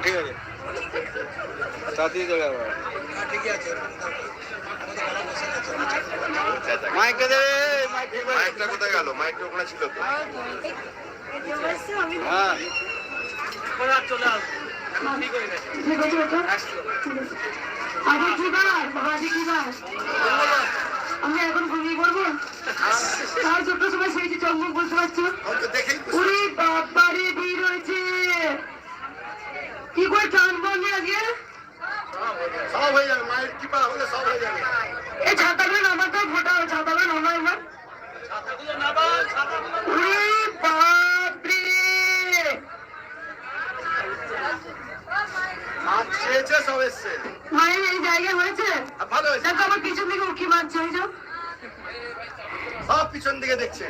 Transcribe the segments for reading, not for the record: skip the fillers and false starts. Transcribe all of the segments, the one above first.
ঠিক আছে তাড়াতাড়ি চলে যাবো। মাইকটা দেবে, মাইকটা কোথায় গেল? মাইকটা ওখানে ছিল তো। হ্যাঁ চলে আসবে। আমি এখন ঘুমিয়ে পড়বো। তার ছোট্ট সময় সেই যে চমক বলতে পারছো, ওরে বাবারে ভিড় হয়েছে। কি করে টানবো আমি আগে? সব হয়ে যাবে, মায়ের কৃপা হলে সব হয়ে যাবে। এই ছাতাগুলো নামাতে ফোটা, ছাতাগুলো নামা এবার। ওরে বাপরে, সব এসছে মায়ের এই জায়গায় হয়েছে ভালো হয়েছে। দেখো আমার পিছন দিকে উঁকি মারছে, ওই যে সব পিছন দিকে দেখছে।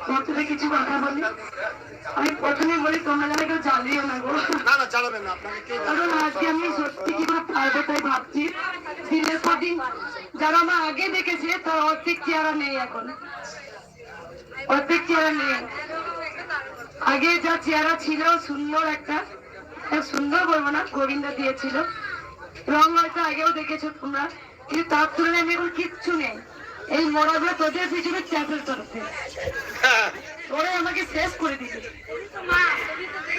ভক্তদের কিছু কথা বলি। আমি প্রথমে বলি তোমরা যেন কেউ জ্বালিও না গো। না না চালাবেন না আপনাকে, কারণ আজকে আমি সত্যি কি করে পারবো তাই ভাবছি। দিনের পর দিন যারা আমার আগে দেখেছে তার অর্ধেক চেহারা নেই এখন, অর্ধেক চেহারা নেই। আগে যা চেহারা ছিল সুন্দর, একটা সুন্দর বলবো না, গোবিন্দ দিয়েছিল রং, হয়তো আগেও দেখেছো তোমরা, কিন্তু তার তুলনায় আমি এখন কিচ্ছু নেই। এই মরাগুলো তোদের পিছনে চ্যাপের তরফে ওরা আমাকে শেষ করে দিবে।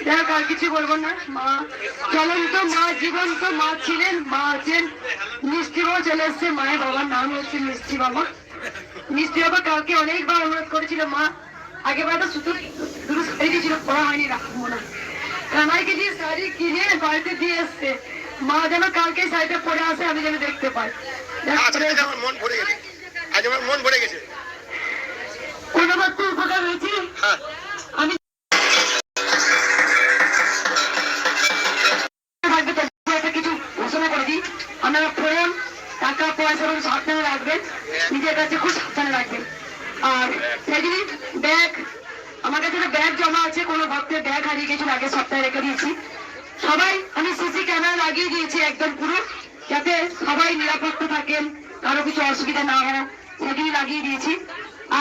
দেখ আর কিছু বলবো না। মা চলন্ত, মা জীবন্ত, মা ছিলেন, মা আছেন। মিষ্টি বাবা চলে এসছে, মায়ের বাবার নাম হচ্ছে মিষ্টি বাবা। মিষ্টি বাবা কালকে অনেকবার অনুরোধ করেছিল, মা আগেবার তো শুধু শুধু শাড়ি দিয়েছিল, পড়া হয়নি, রাখবো না। কানাইকে দিয়ে শাড়ি কিনে বাড়িতে দিয়ে এসছে, মা যেন কালকে শাড়িটা পরে আসে, আমি যেন দেখতে পাই। আমার মন ভরে গেছে, আজ আমার মন ভরে গেছে। কোনো মাত্র উপকার হয়েছে। আমি কিছু ঘোষণা করে দিই, আপনারা ফোন, টাকা পয়সা সাবধানে রাখবেন, নিজের কাছে খুব সাবধানে রাখবেন। আর সেদিন ব্যাগ, আমার কাছে ব্যাগ জমা আছে, কোনো ভক্তের ব্যাগ হারিয়ে গেছিল, আগের সপ্তাহে রেখে দিয়েছি। সবাই আমি সিসি ক্যামেরা লাগিয়ে দিয়েছি একদম পুরো, যাতে সবাই নিরাপত্তা থাকেন, কারো কিছু অসুবিধা না হয়, সেগুলি লাগিয়ে দিয়েছি।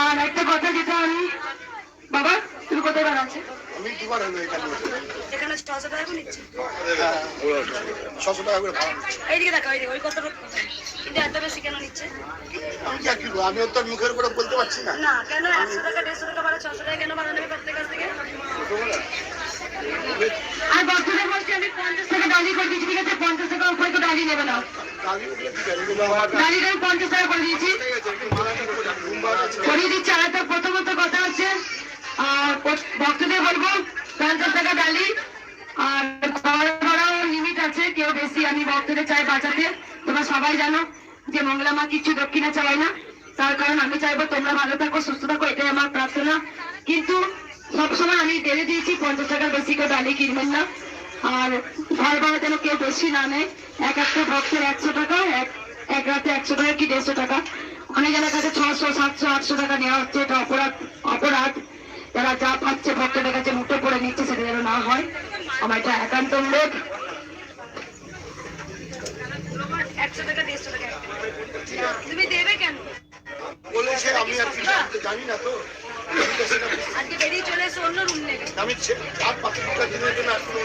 আর একটা কথা, যেটা আমি, বাবা তুমি কোথায় বার আছে? আমি দুবার হলো এখানে 600 টাকা নিচ্ছে, 600 টাকা করে। এইদিকে দেখো, ওই কত কিন্তু এত বেশি কেন নিচ্ছে? আমি কি করবো, আমি তোর মুখের উপরে বলতে পারছি না। না কেন 100 টাকা 150 টাকা বাড়া, 600 টাকা কেন বাড়া নেবে প্রত্যেক কাছ থেকে? আর বর্তমানে বলছি আমি 50 টাকা ডালি করে দিচ্ছি, ঠিক আছে? 50 টাকার উপরে তো ডালি নেবে না, ডালিটা আমি 50 টাকা করে দিয়েছি, করিয়ে দিচ্ছি। আর একটা প্রথমত কথা হচ্ছে, ভক্তদের বলবো 50 টাকা ডালি, আর খাওয়ার ভাড়াও লিমিট আছে, কেউ বেশি, আমি ভক্তদের চাই বাঁচাতে। তোমরা সবাই জানো যে মঙ্গলা মা কিছু দক্ষিণা চাই না, তার কারণ আমি চাইবো তোমরা ভালো থাকো, সুস্থ থাকো, এটাই আমার প্রার্থনা। কিন্তু সবসময় আমি বেড়ে দিয়েছি, 50 টাকার বেশি কেউ ডালি কিনবেন না। আর ঘর ভাড়া যেন কেউ বেশি না নেয়, এক একটা ভক্তের 100 টাকা, এক রাতে 100 টাকা কি 150 টাকা, অনেক জনের কাছে 600, 700, 800 টাকা নেওয়া হচ্ছে, এটা অপরাধ। যারা যা পাচ্ছে ভক্তদের কাছে মুঠো করে নিচ্ছে, সেটা যেন না হয়, আমার এটা একান্ত অনুরোধ। 100 টাকা 150 টাকা তুমি দেবে কেন বলেছে, আমি আর কি জানি না তো। আজকে বেরিয়ে চলে এসে অন্য রুম নেবে। আমি আর বাকি দিনের জন্য আসলে